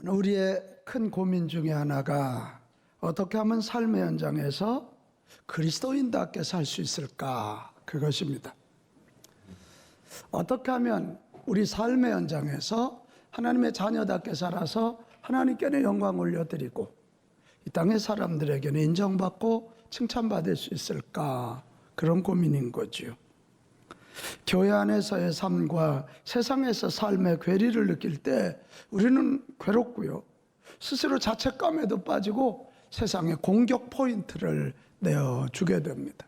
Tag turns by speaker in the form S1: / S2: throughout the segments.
S1: 우리의 큰 고민 중에 하나가 어떻게 하면 삶의 현장에서 그리스도인답게 살 수 있을까? 그것입니다. 어떻게 하면 우리 삶의 현장에서 하나님의 자녀답게 살아서 하나님께는 영광 올려드리고 이 땅의 사람들에게는 인정받고 칭찬받을 수 있을까? 그런 고민인 거지요. 교회 안에서의 삶과 세상에서 삶의 괴리를 느낄 때 우리는 괴롭고요. 스스로 자책감에도 빠지고 세상의 공격 포인트를 내어주게 됩니다.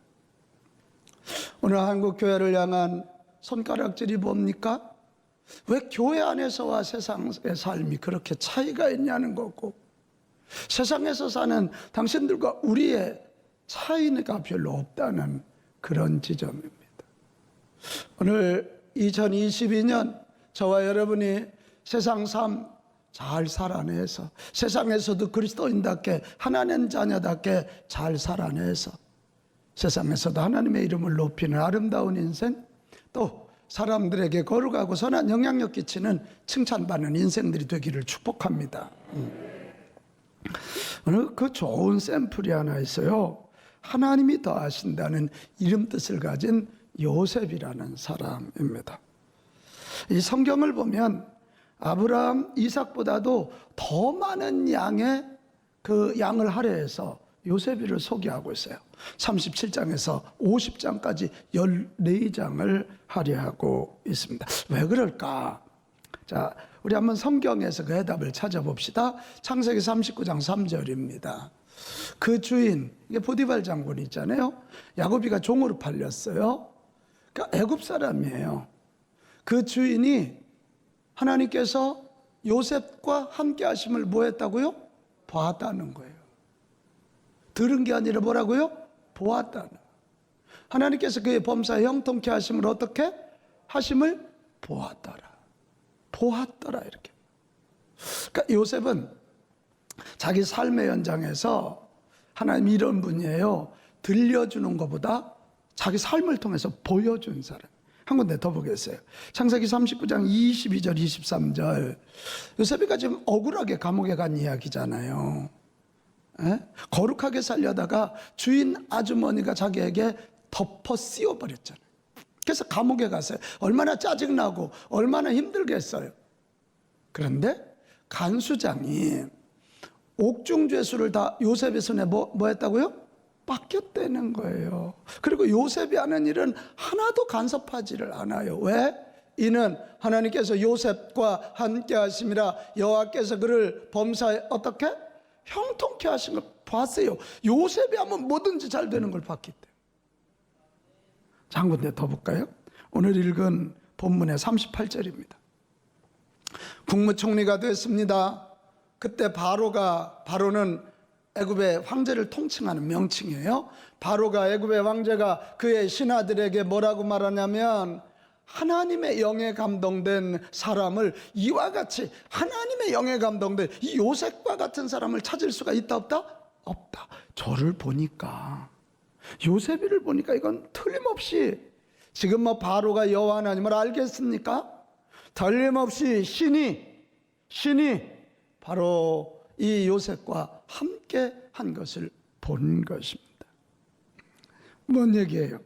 S1: 오늘 한국 교회를 향한 손가락질이 뭡니까? 왜 교회 안에서와 세상의 삶이 그렇게 차이가 있냐는 거고, 세상에서 사는 당신들과 우리의 차이가 별로 없다는 그런 지점입니다. 오늘 2022년 저와 여러분이 세상 삶 잘 살아내서 세상에서도 그리스도인답게 하나님 자녀답게 잘 살아내서 세상에서도 하나님의 이름을 높이는 아름다운 인생, 또 사람들에게 거룩하고 선한 영향력 끼치는 칭찬받는 인생들이 되기를 축복합니다. 오늘 그 좋은 샘플이 하나 있어요. 하나님이 더하신다는 이름 뜻을 가진 요셉이라는 사람입니다. 이 성경을 보면 아브라함, 이삭보다도 더 많은 양의 그 양을 할애해서 요셉이를 소개하고 있어요. 37장에서 50장까지 14장을 할애하고 있습니다. 왜 그럴까? 자, 우리 한번 성경에서 그 해답을 찾아봅시다. 창세기 39장 3절입니다. 그 주인, 이게 보디발 장군 있잖아요. 야곱이가 종으로 팔렸어요. 그러니까 애굽 사람이에요. 그 주인이 하나님께서 요셉과 함께 하심을 뭐 했다고요? 보았다는 거예요. 들은 게 아니라 뭐라고요? 보았다는. 하나님께서 그의 범사에 형통케 하심을 어떻게? 하심을 보았더라. 보았더라 이렇게. 그러니까 요셉은 자기 삶의 현장에서 하나님 이런 분이에요. 들려주는 것보다 자기 삶을 통해서 보여준 사람. 한 군데 더 보겠어요. 창세기 39장 22절 23절. 요셉이가 지금 억울하게 감옥에 간 이야기잖아요. 거룩하게 살려다가 주인 아주머니가 자기에게 덮어 씌워버렸잖아요. 그래서 감옥에 갔어요. 얼마나 짜증나고 얼마나 힘들겠어요. 그런데 간수장이 옥중죄수를 다 요셉의 손에 뭐 했다고요? 뺏겼다는 거예요. 그리고 요셉이 하는 일은 하나도 간섭하지를 않아요. 왜? 이는 하나님께서 요셉과 함께 하심이라 여호와께서 그를 범사에 어떻게? 형통케 하신 걸 봤어요. 요셉이 하면 뭐든지 잘 되는 걸 봤기 때문에. 자, 한 군데 더 볼까요? 오늘 읽은 본문의 38절입니다. 국무총리가 됐습니다. 그때 바로는 애굽의 황제를 통칭하는 명칭이에요. 바로가 애굽의 황제가 그의 신하들에게 뭐라고 말하냐면 하나님의 영에 감동된 사람을 이와 같이 하나님의 영에 감동된 이 요셉과 같은 사람을 찾을 수가 있다 없다? 없다. 저를 보니까 요셉이를 보니까 이건 틀림없이 지금 뭐 바로가 여호와 하나님을 알겠습니까? 틀림없이 신이 바로 이 요셉과 함께 한 것을 본 것입니다. 뭔 얘기예요?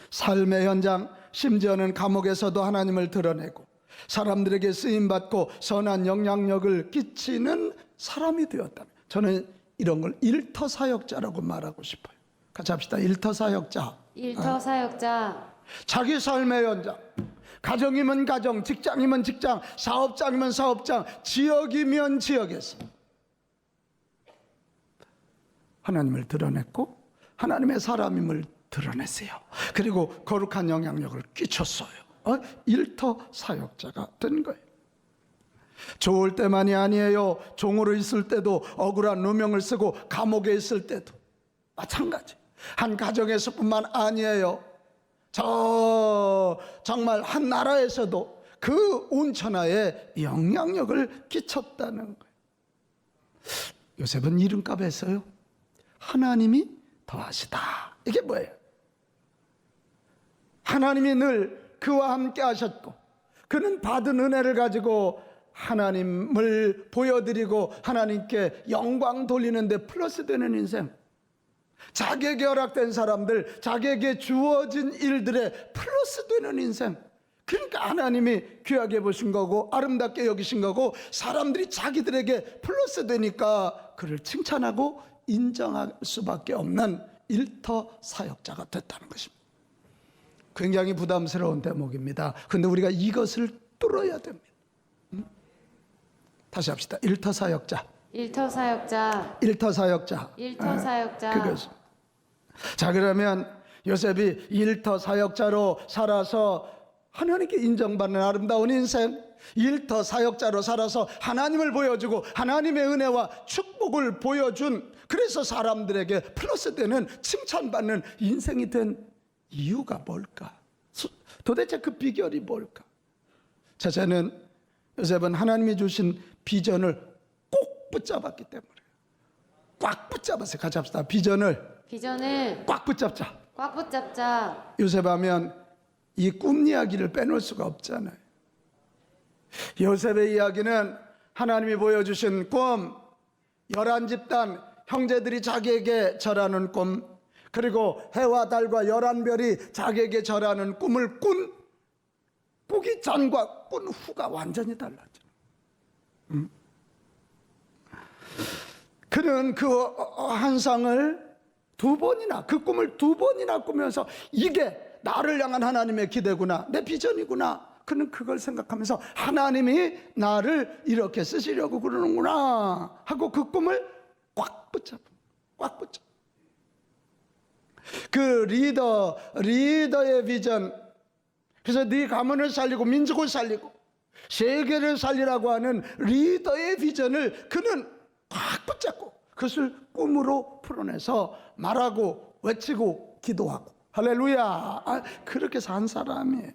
S1: 삶의 현장, 심지어는 감옥에서도 하나님을 드러내고 사람들에게 쓰임받고 선한 영향력을 끼치는 사람이 되었다면 저는 이런 걸 일터사역자라고 말하고 싶어요. 같이 합시다. 일터사역자.
S2: 일터사역자.
S1: 자기 삶의 현장, 가정이면 가정, 직장이면 직장, 사업장이면 사업장, 지역이면 지역에서 하나님을 드러냈고 하나님의 사람임을 드러냈어요. 그리고 거룩한 영향력을 끼쳤어요. 일터 사역자가 된 거예요. 좋을 때만이 아니에요. 종으로 있을 때도 억울한 누명을 쓰고 감옥에 있을 때도 마찬가지. 한 가정에서뿐만 아니에요. 정말 한 나라에서도 그 온천하에 영향력을 끼쳤다는 거예요. 요셉은 이름값 했어요. 하나님이 더하시다. 이게 뭐예요? 하나님이 늘 그와 함께 하셨고 그는 받은 은혜를 가지고 하나님을 보여드리고 하나님께 영광 돌리는데 플러스 되는 인생, 자기에게 허락된 사람들, 자기에게 주어진 일들에 플러스 되는 인생. 그러니까 하나님이 귀하게 보신 거고 아름답게 여기신 거고, 사람들이 자기들에게 플러스 되니까 그를 칭찬하고 인정할 수밖에 없는 일터 사역자가 됐다는 것입니다. 굉장히 부담스러운 대목입니다. 그런데 우리가 이것을 뚫어야 됩니다. 다시 합시다. 일터 사역자.
S2: 일터 사역자.
S1: 일터 사역자.
S2: 일터 사역자.
S1: 그것이. 자, 그러면 요셉이 일터 사역자로 살아서 하나님께 인정받는 아름다운 인생, 일터 사역자로 살아서 하나님을 보여주고 하나님의 은혜와 축복을 보여준, 그래서 사람들에게 플러스 되는 칭찬받는 인생이 된 이유가 뭘까? 도대체 그 비결이 뭘까? 첫째는 요셉은 하나님이 주신 비전을 꼭 붙잡았기 때문에. 꽉 붙잡았어요. 같이 합시다. 비전을 꽉 붙잡자.
S2: 꽉 붙잡자.
S1: 요셉 하면 이 꿈 이야기를 빼놓을 수가 없잖아요. 요셉의 이야기는 하나님이 보여주신 꿈, 11집단 형제들이 자기에게 절하는 꿈, 그리고 해와 달과 11별이 자기에게 절하는 꿈을 꾸기 전과 꾼 후가 완전히 달라져. 그는 그 환상을 두 번이나, 그 꿈을 두 번이나 꾸면서 이게 나를 향한 하나님의 기대구나, 내 비전이구나. 그는 그걸 생각하면서 하나님이 나를 이렇게 쓰시려고 그러는구나 하고 그 꿈을 꽉 붙잡아. 그 리더의 비전, 그래서 네 가문을 살리고 민족을 살리고 세계를 살리라고 하는 리더의 비전을 그는 꽉 붙잡고 그것을 꿈으로 풀어내서 말하고 외치고 기도하고, 할렐루야, 그렇게 산 사람이에요.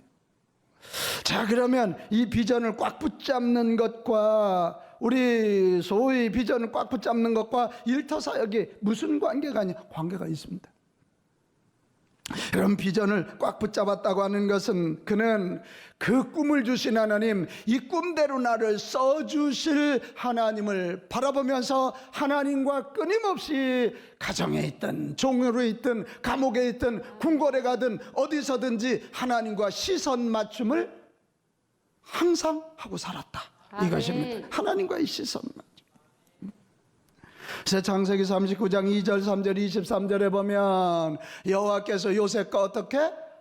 S1: 자, 그러면 이 비전을 꽉 붙잡는 것과, 우리 소위 비전을 꽉 붙잡는 것과 일터 사역이 무슨 관계가 아니냐? 관계가 있습니다. 그런 비전을 꽉 붙잡았다고 하는 것은 그는 그 꿈을 주신 하나님, 이 꿈대로 나를 써주실 하나님을 바라보면서 하나님과 끊임없이 가정에 있든 종으로 있든 감옥에 있든 궁궐에 가든 어디서든지 하나님과 시선 맞춤을 항상 하고 살았다.
S2: 아멘.
S1: 이것입니다. 하나님과의 시선 맞춤. 그래서 창세기 39장 2절 3절 23절에 보면 여호와께서 요셉과 어떻게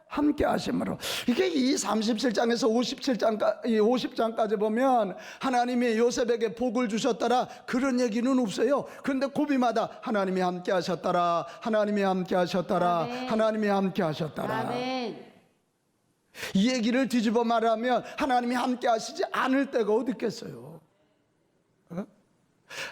S1: 함께 하심으로, 이게 이 37장에서 50장까지 보면 하나님이 요셉에게 복을 주셨더라 그런 얘기는 없어요. 그런데 고비마다 하나님이 함께 하셨더라, 하나님이 함께 하셨더라,
S2: 아멘.
S1: 하나님이 함께 하셨더라.
S2: 아멘.
S1: 이 얘기를 뒤집어 말하면 하나님이 함께 하시지 않을 때가 어디 있겠어요?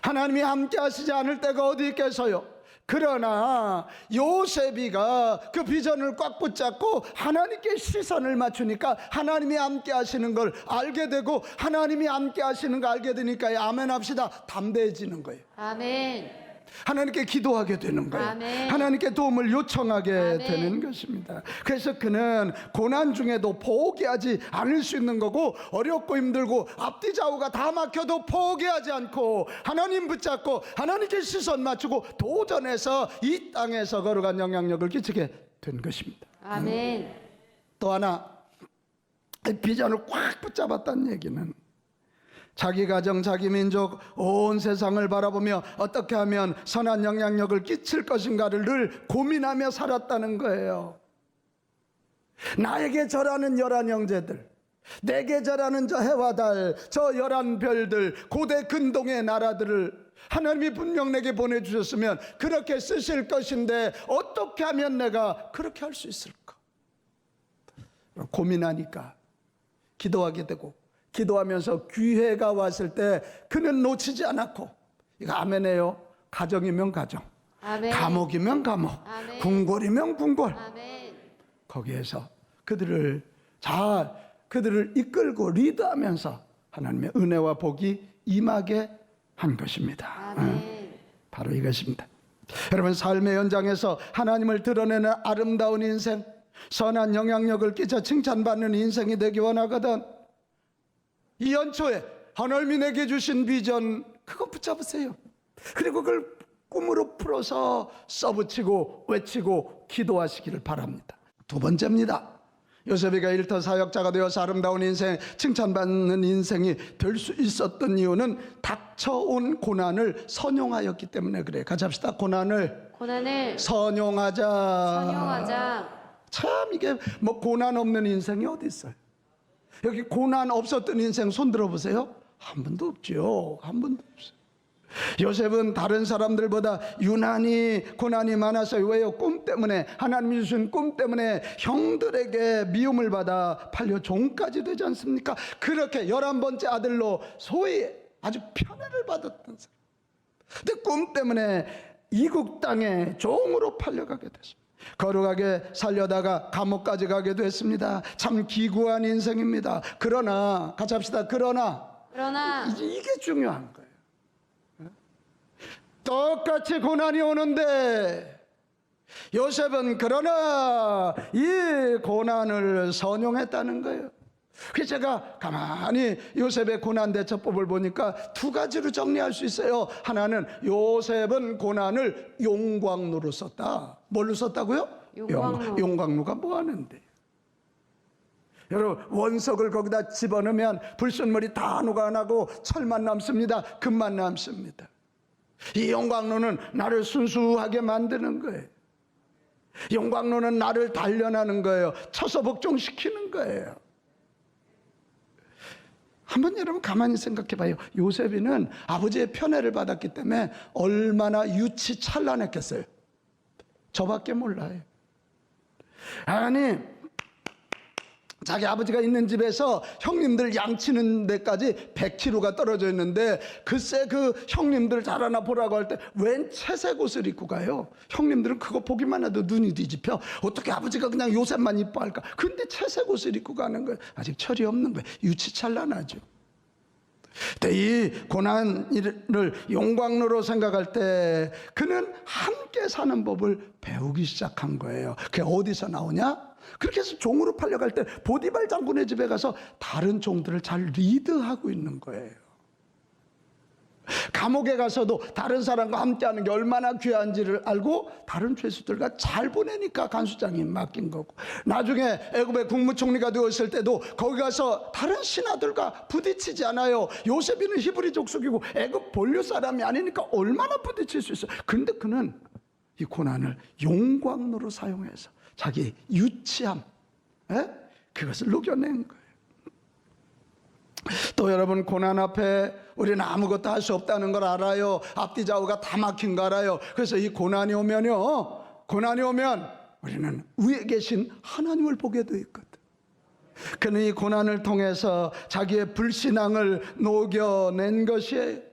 S1: 하나님이 함께 하시지 않을 때가 어디 있겠어요? 그러나 요셉이가 그 비전을 꽉 붙잡고 하나님께 시선을 맞추니까 하나님이 함께 하시는 걸 알게 되고, 하나님이 함께 하시는 걸 알게 되니까 아멘 합시다, 담대해지는 거예요.
S2: 아멘.
S1: 하나님께 기도하게 되는 거예요.
S2: 아멘.
S1: 하나님께 도움을 요청하게
S2: 아멘.
S1: 되는 것입니다. 그래서 그는 고난 중에도 포기하지 않을 수 있는 거고, 어렵고 힘들고 앞뒤 좌우가 다 막혀도 포기하지 않고 하나님 붙잡고 하나님께 시선 맞추고 도전해서 이 땅에서 걸어간 영향력을 끼치게 된 것입니다.
S2: 아멘.
S1: 또 하나, 비전을 꽉 붙잡았다는 얘기는 자기 가정, 자기 민족, 온 세상을 바라보며 어떻게 하면 선한 영향력을 끼칠 것인가를 늘 고민하며 살았다는 거예요. 나에게 절하는 11 형제들, 내게 절하는 저 해와 달, 저 11별들, 고대 근동의 나라들을 하나님이 분명 내게 보내주셨으면 그렇게 쓰실 것인데 어떻게 하면 내가 그렇게 할 수 있을까? 고민하니까 기도하게 되고, 기도하면서 기회가 왔을 때 그는 놓치지 않았고, 이거 아멘이에요. 가정이면 가정,
S2: 아멘.
S1: 감옥이면 감옥,
S2: 아멘.
S1: 궁궐이면 궁궐,
S2: 아멘.
S1: 거기에서 그들을 이끌고 리드하면서 하나님의 은혜와 복이 임하게 한 것입니다.
S2: 아멘.
S1: 바로 이것입니다. 여러분, 삶의 현장에서 하나님을 드러내는 아름다운 인생, 선한 영향력을 끼쳐 칭찬받는 인생이 되기 원하거든. 이 연초에 하나님이 내게 주신 비전 그거 붙잡으세요. 그리고 그걸 꿈으로 풀어서 써붙이고 외치고 기도하시기를 바랍니다. 두 번째입니다. 요셉이가 일터 사역자가 되어서 아름다운 인생, 칭찬받는 인생이 될 수 있었던 이유는 닥쳐온 고난을 선용하였기 때문에 그래요. 같이 합시다. 고난을 선용하자. 참 이게 뭐 고난 없는 인생이 어디 있어요? 여기 고난 없었던 인생 손 들어보세요. 한 번도 없죠. 한 번도 없어요. 요셉은 다른 사람들보다 유난히 고난이 많았어요. 왜요? 꿈 때문에, 하나님이 주신 꿈 때문에 형들에게 미움을 받아 팔려 종까지 되지 않습니까? 그렇게 11번째 아들로 소위 아주 편애를 받았던 사람. 근데 꿈 때문에 이국 땅에 종으로 팔려가게 됐습니다. 거룩하게 살려다가 감옥까지 가게 됐습니다. 참 기구한 인생입니다. 그러나 같이 합시다. 그러나 이게 중요한 거예요. 똑같이 고난이 오는데 요셉은 그러나 이 고난을 선용했다는 거예요. 그래서 제가 가만히 요셉의 고난 대처법을 보니까 두 가지로 정리할 수 있어요. 하나는 요셉은 고난을 용광로로 썼다. 뭘로 썼다고요? 용광로가 뭐 하는데? 여러분, 원석을 거기다 집어넣으면 불순물이 다 녹아나고 철만 남습니다. 금만 남습니다. 이 용광로는 나를 순수하게 만드는 거예요. 용광로는 나를 단련하는 거예요. 쳐서 복종시키는 거예요. 한번 여러분 가만히 생각해 봐요. 요셉이는 아버지의 편애를 받았기 때문에 얼마나 유치 찬란했겠어요. 저밖에 몰라요. 아니, 자기 아버지가 있는 집에서 형님들 양치는 데까지 100km가 떨어져 있는데 글쎄 그 형님들 잘 하나 보라고 할 때 웬 채색 옷을 입고 가요. 형님들은 그거 보기만 해도 눈이 뒤집혀. 어떻게 아버지가 그냥 요셉만 이뻐할까? 근데 채색 옷을 입고 가는 거예요. 아직 철이 없는 거예요. 유치찬란하죠. 근데 이 고난을 용광로로 생각할 때 그는 함께 사는 법을 배우기 시작한 거예요. 그게 어디서 나오냐? 그렇게 해서 종으로 팔려갈 때 보디발 장군의 집에 가서 다른 종들을 잘 리드하고 있는 거예요. 감옥에 가서도 다른 사람과 함께하는 게 얼마나 귀한지를 알고 다른 죄수들과 잘 보내니까 간수장이 맡긴 거고, 나중에 애굽의 국무총리가 되었을 때도 거기 가서 다른 신하들과 부딪히지 않아요. 요셉이는 히브리 족속이고 애굽 본류 사람이 아니니까 얼마나 부딪힐 수 있어요. 그런데 그는 이 고난을 용광로로 사용해서 자기 유치함, 그것을 녹여낸 거예요. 또 여러분, 고난 앞에 우리는 아무것도 할 수 없다는 걸 알아요. 앞뒤 좌우가 다 막힌 거 알아요. 그래서 이 고난이 오면 우리는 위에 계신 하나님을 보게 돼 있거든. 그는 이 고난을 통해서 자기의 불신앙을 녹여낸 것이에요.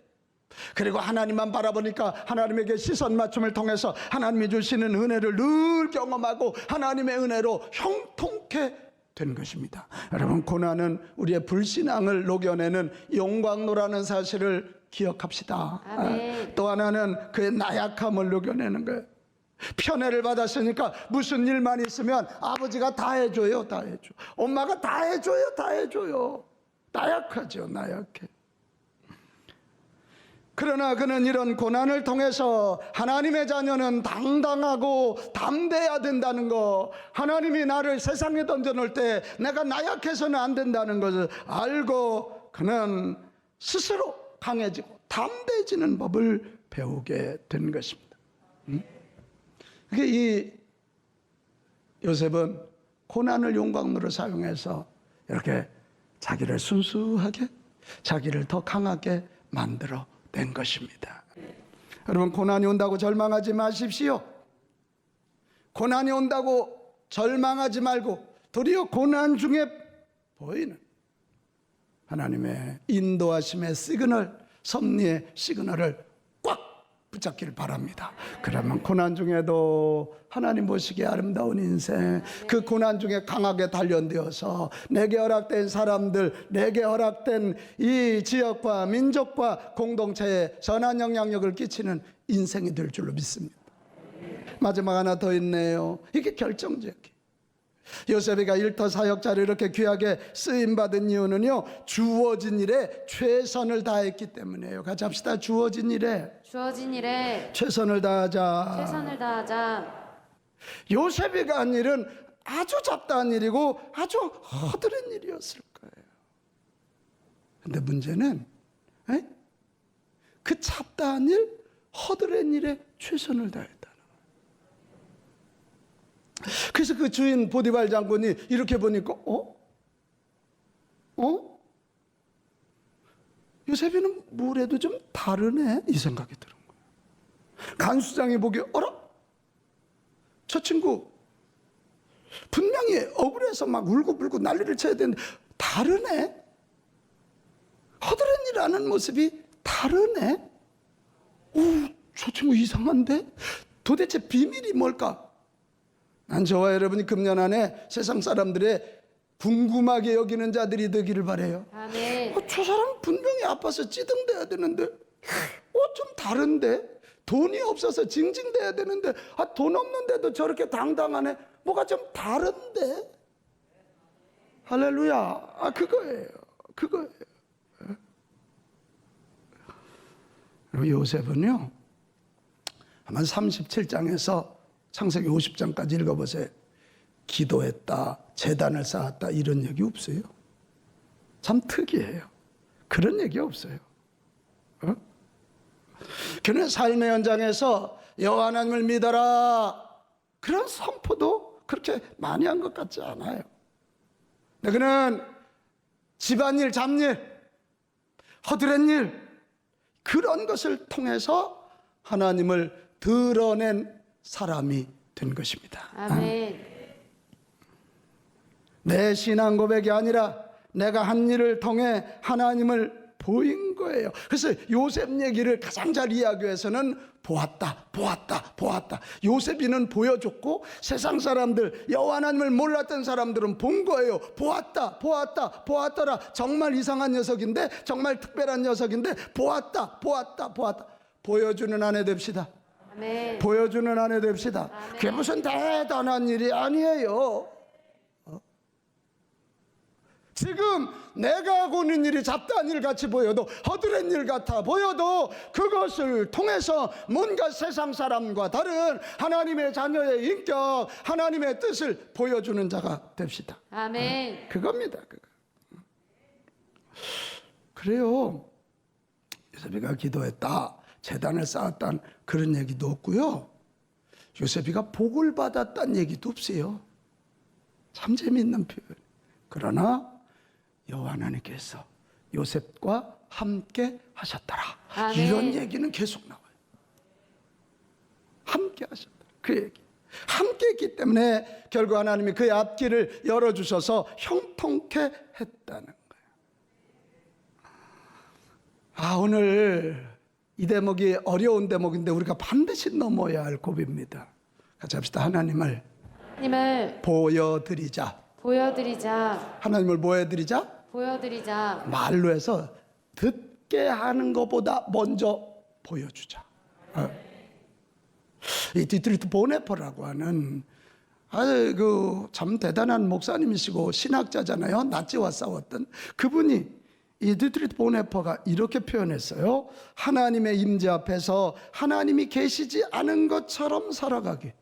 S1: 그리고 하나님만 바라보니까 하나님에게 시선 맞춤을 통해서 하나님이 주시는 은혜를 늘 경험하고 하나님의 은혜로 형통케 된 것입니다. 여러분, 고난은 우리의 불신앙을 녹여내는 용광로라는 사실을 기억합시다. 또 하나는 그의 나약함을 녹여내는 거예요. 편애를 받았으니까 무슨 일만 있으면 아버지가 다 해줘요. 엄마가 다 해줘요. 나약하죠. 나약해. 그러나 그는 이런 고난을 통해서 하나님의 자녀는 당당하고 담대해야 된다는 거, 하나님이 나를 세상에 던져놓을 때 내가 나약해서는 안 된다는 것을 알고 그는 스스로 강해지고 담대해지는 법을 배우게 된 것입니다. 이 요셉은 고난을 용광로로 사용해서 이렇게 자기를 순수하게, 자기를 더 강하게 만들어 된 것입니다. 여러분, 고난이 온다고 절망하지 마십시오. 고난이 온다고 절망하지 말고 도리어 고난 중에 보이는 하나님의 인도하심의 시그널, 섭리의 시그널을 꽉 붙잡기를 바랍니다. 그러면 고난 중에도 하나님 보시기에 아름다운 인생, 그 고난 중에 강하게 단련되어서 내게 허락된 사람들, 내게 허락된 이 지역과 민족과 공동체에 선한 영향력을 끼치는 인생이 될 줄로 믿습니다. 마지막 하나 더 있네요. 이게 결정적이에요. 요셉이가 일터 사역자를 이렇게 귀하게 쓰임받은 이유는요, 주어진 일에 최선을 다했기 때문이에요. 같이 합시다. 주어진 일에
S2: 주어진 일에
S1: 최선을 다하자.
S2: 최선을 다하자.
S1: 요셉이가 한 일은 아주 잡다한 일이고 아주 허드렛 일이었을 거예요. 근데 문제는 그 잡다한 일, 허드렛 일에 최선을 다했다는 거예요. 그래서 그 주인 보디발 장군이 이렇게 보니까 요셉이는 뭐래도 좀 다르네 이 생각이 드는 거예요. 간수장이 보기에 어라? 저 친구 분명히 억울해서 막 울고불고 난리를 쳐야 되는데 다르네. 허드렛 일하는 모습이 다르네. 저 친구 이상한데? 도대체 비밀이 뭘까? 난 저와 여러분이 금년 안에 세상 사람들의 궁금하게 여기는 자들이 되기를 바라요.
S2: 아멘.
S1: 저 사람 분명히 아파서 찌등돼야 되는데 좀 다른데? 돈이 없어서 징징대야 되는데 돈 없는데도 저렇게 당당하네. 뭐가 좀 다른데? 할렐루야. 그거예요. 요셉은요, 아마 37장에서 창세기 50장까지 읽어보세요. 기도했다, 제단을 쌓았다 이런 얘기 없어요. 참 특이해요. 그런 얘기 없어요. 그는 삶의 현장에서 여호와 하나님을 믿어라 그런 선포도 그렇게 많이 한 것 같지 않아요. 그는 집안일, 잡일, 허드렛 일 그런 것을 통해서 하나님을 드러낸 사람이 된 것입니다.
S2: 아멘.
S1: 내 신앙 고백이 아니라 내가 한 일을 통해 하나님을 보인 거예요. 그래서 요셉 얘기를 가장 잘 이해하기 위해서는 보았다. 요셉이는 보여줬고 세상 사람들, 여호와 하나님을 몰랐던 사람들은 본 거예요. 보았더라. 정말 이상한 녀석인데, 정말 특별한 녀석인데 보았다. 보여주는 아내 됩시다.
S2: 아멘.
S1: 보여주는 아내 됩시다. 그게 무슨 대단한 일이 아니에요. 지금 내가 하고 있는 일이 잡다한 일 같이 보여도, 허드렛 일 같아 보여도 그것을 통해서 뭔가 세상 사람과 다른 하나님의 자녀의 인격, 하나님의 뜻을 보여주는 자가 됩시다.
S2: 아멘.
S1: 그겁니다. 그래요. 요셉이가 기도했다, 제단을 쌓았다는 그런 얘기도 없고요. 요셉이가 복을 받았다는 얘기도 없어요. 참 재미있는 표현. 그러나 여호와 하나님께서 요셉과 함께 하셨더라.
S2: 아멘.
S1: 이런 얘기는 계속 나와요. 함께 하셨다. 그 얘기. 함께 했기 때문에 결국 하나님이 그의 앞길을 열어주셔서 형통케 했다는 거예요. 오늘 이 대목이 어려운 대목인데 우리가 반드시 넘어야 할 고비입니다. 같이 합시다. 하나님을 보여드리자. 하나님을 보여드리자. 말로 해서 듣게 하는 것보다 먼저 보여주자. 이 디트리트 보네퍼라고 하는 참 대단한 목사님이시고 신학자잖아요. 나치와 싸웠던 그분이, 이 디트리트 보네퍼가 이렇게 표현했어요. 하나님의 임재 앞에서 하나님이 계시지 않은 것처럼 살아가기.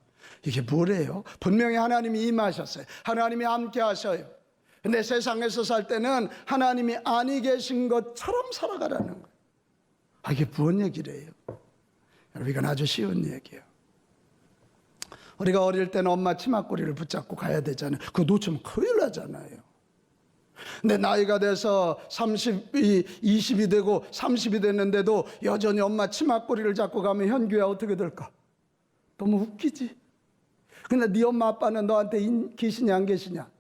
S1: 이게 뭐래요? 분명히 하나님이 임하셨어요. 하나님이 함께 하셔요. 근데 세상에서 살 때는 하나님이 아니 계신 것처럼 살아가라는 거예요. 이게 무슨 얘기래요? 여러분, 이건 아주 쉬운 얘기예요. 우리가 어릴 때는 엄마 치마꼬리를 붙잡고 가야 되잖아요. 그거 놓치면 큰일 나잖아요. 근데 나이가 돼서 20이 되고 30이 됐는데도 여전히 엄마 치마꼬리를 잡고 가면 현규야 어떻게 될까? 너무 웃기지? 근데 네 엄마 아빠는 너한테 계시냐 안 계시냐?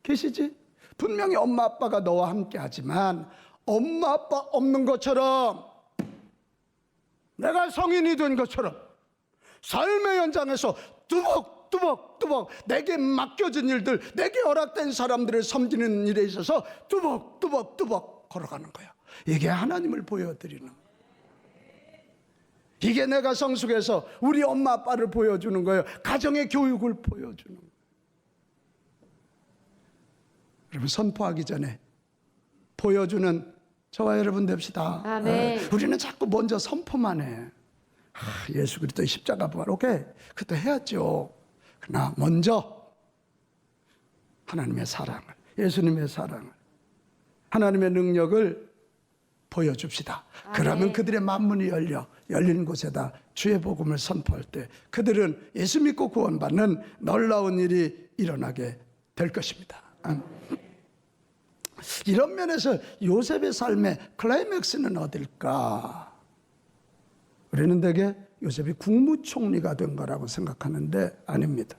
S1: 계시지? 분명히 엄마 아빠가 너와 함께 하지만 엄마 아빠 없는 것처럼, 내가 성인이 된 것처럼 삶의 현장에서 뚜벅뚜벅 내게 맡겨진 일들, 내게 허락된 사람들을 섬기는 일에 있어서 뚜벅뚜벅 걸어가는 거야. 이게 하나님을 보여드리는 거야. 이게 내가 성숙해서 우리 엄마 아빠를 보여주는 거예요. 가정의 교육을 보여주는 거예요. 여러분 선포하기 전에 보여주는 저와 여러분 됩시다.
S2: 아멘.
S1: 우리는 자꾸 먼저 선포만 해. 예수 그리스도의 십자가 부활, 오케이, 그것도 해야죠. 그러나 먼저 하나님의 사랑을, 예수님의 사랑을, 하나님의 능력을 보여줍시다.
S2: 아멘.
S1: 그러면 그들의 만문이 열린 곳에다 주의 복음을 선포할 때 그들은 예수 믿고 구원받는 놀라운 일이 일어나게 될 것입니다. 이런 면에서 요셉의 삶의 클라이맥스는 어딜까? 우리는 대개 요셉이 국무총리가 된 거라고 생각하는데 아닙니다.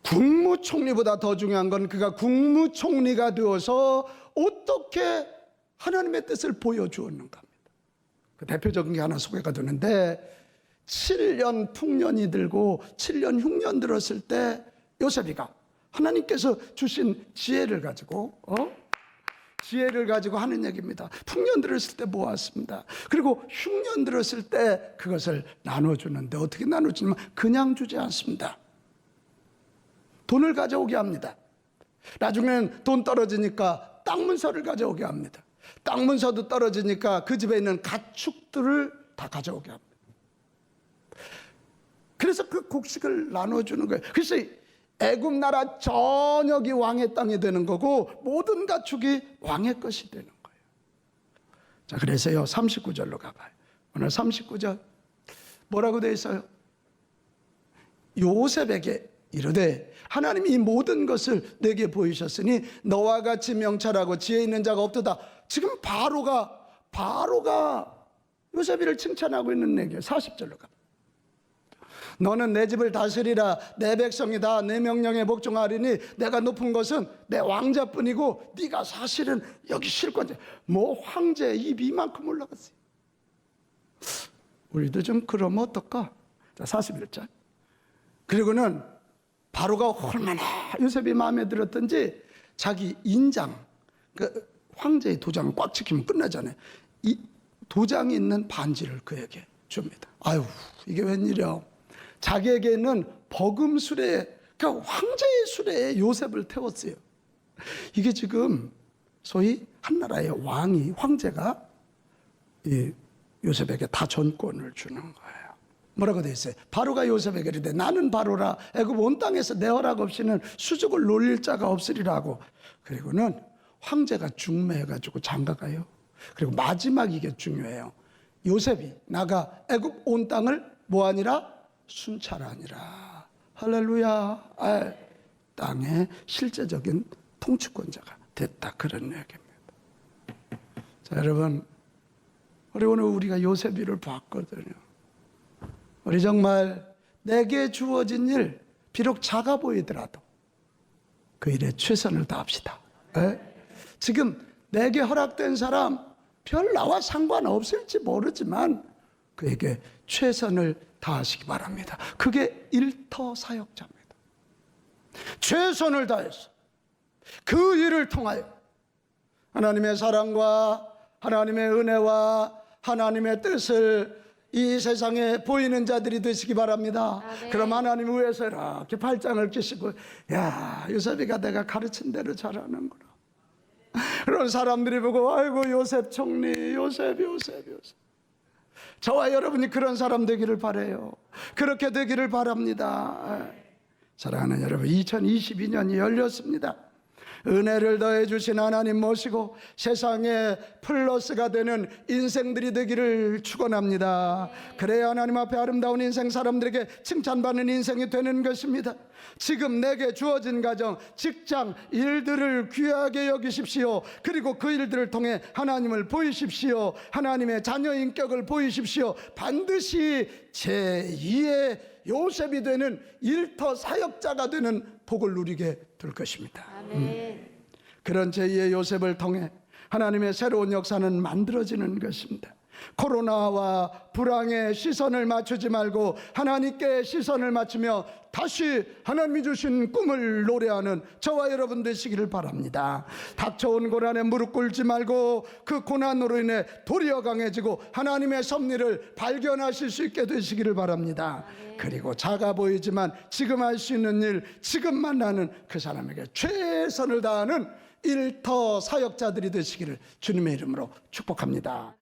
S1: 국무총리보다 더 중요한 건 그가 국무총리가 되어서 어떻게 하나님의 뜻을 보여주었는가 합니다. 그 대표적인 게 하나 소개가 되는데 7년 풍년이 들고 7년 흉년 들었을 때 요셉이가 하나님께서 주신 지혜를 가지고 하는 얘기입니다. 풍년 들었을 때 모았습니다. 그리고 흉년 들었을 때 그것을 나눠주는데 어떻게 나눠주냐면 그냥 주지 않습니다. 돈을 가져오게 합니다. 나중에는 돈 떨어지니까 땅 문서를 가져오게 합니다. 땅 문서도 떨어지니까 그 집에 있는 가축들을 다 가져오게 합니다. 그래서 그 곡식을 나눠주는 거예요. 그래서 애굽 나라 전역이 왕의 땅이 되는 거고 모든 가축이 왕의 것이 되는 거예요. 자, 그래서요 39절로 가봐요. 오늘 39절 뭐라고 되어 있어요? 요셉에게 이르되 하나님이 이 모든 것을 내게 보이셨으니 너와 같이 명철하고 지혜 있는 자가 없도다. 지금 바로가 요셉이를 칭찬하고 있는 얘기예요. 40절로 가. 너는 내 집을 다스리라. 내 백성이 다 내 명령에 복종하리니 내가 높은 것은 내 왕자뿐이고 네가 사실은 여기 실권자. 뭐 황제 입 이만큼 올라갔어요. 우리도 좀 그러면 어떨까? 자, 41절. 그리고는 바로가 얼마나 요셉이 마음에 들었던지 자기 인장, 그 황제의 도장을 꽉 지키면 끝나잖아요. 이 도장이 있는 반지를 그에게 줍니다. 아유, 이게 웬일이야. 자기에게 있는 버금 수레에, 그러니까 황제의 수레에 요셉을 태웠어요. 이게 지금 소위 한나라의 왕이, 황제가 이 요셉에게 다 전권을 주는 거예요. 뭐라고 되어 있어요? 바로가 요셉에게 이르되 나는 바로라. 애굽 온 땅에서 내 허락 없이는 수족을 놀릴 자가 없으리라고. 그리고는 황제가 중매해가지고 장가가요. 그리고 마지막 이게 중요해요. 요셉이 나가 애굽 온 땅을 뭐하니라? 순찰하니라. 할렐루야. 땅의 실제적인 통치권자가 됐다. 그런 얘기입니다. 자, 여러분, 우리 오늘 우리가 요셉이를 봤거든요. 우리 정말 내게 주어진 일 비록 작아 보이더라도 그 일에 최선을 다합시다. 지금 내게 허락된 사람 별 나와 상관없을지 모르지만 그에게 최선을 다하시기 바랍니다. 그게 일터 사역자입니다. 최선을 다해서 그 일을 통하여 하나님의 사랑과 하나님의 은혜와 하나님의 뜻을 이 세상에 보이는 자들이 되시기 바랍니다.
S2: 아멘.
S1: 그럼 하나님 위해서 이렇게 팔짱을 끼시고, 야, 요셉이가 내가 가르친 대로 잘하는구나. 그런 사람들이 보고, 아이고 요셉 총리, 요셉. 저와 여러분이 그런 사람 되기를 바라요. 그렇게 되기를 바랍니다. 사랑하는 여러분, 2022년이 열렸습니다. 은혜를 더해 주신 하나님 모시고 세상에 플러스가 되는 인생들이 되기를 축원합니다. 그래야 하나님 앞에 아름다운 인생, 사람들에게 칭찬받는 인생이 되는 것입니다. 지금 내게 주어진 가정, 직장, 일들을 귀하게 여기십시오. 그리고 그 일들을 통해 하나님을 보이십시오. 하나님의 자녀 인격을 보이십시오. 반드시 제2의 요셉이 되는 일터 사역자가 되는 복을 누리게 될 것입니다.
S2: 아멘.
S1: 그런 제2의 요셉을 통해 하나님의 새로운 역사는 만들어지는 것입니다. 코로나와 불황에 시선을 맞추지 말고 하나님께 시선을 맞추며 다시 하나님이 주신 꿈을 노래하는 저와 여러분 되시기를 바랍니다. 닥쳐온 고난에 무릎 꿇지 말고 그 고난으로 인해 도리어 강해지고 하나님의 섭리를 발견하실 수 있게 되시기를 바랍니다. 그리고 작아 보이지만 지금 할 수 있는 일, 지금 만나는 그 사람에게 최선을 다하는 일터 사역자들이 되시기를 주님의 이름으로 축복합니다.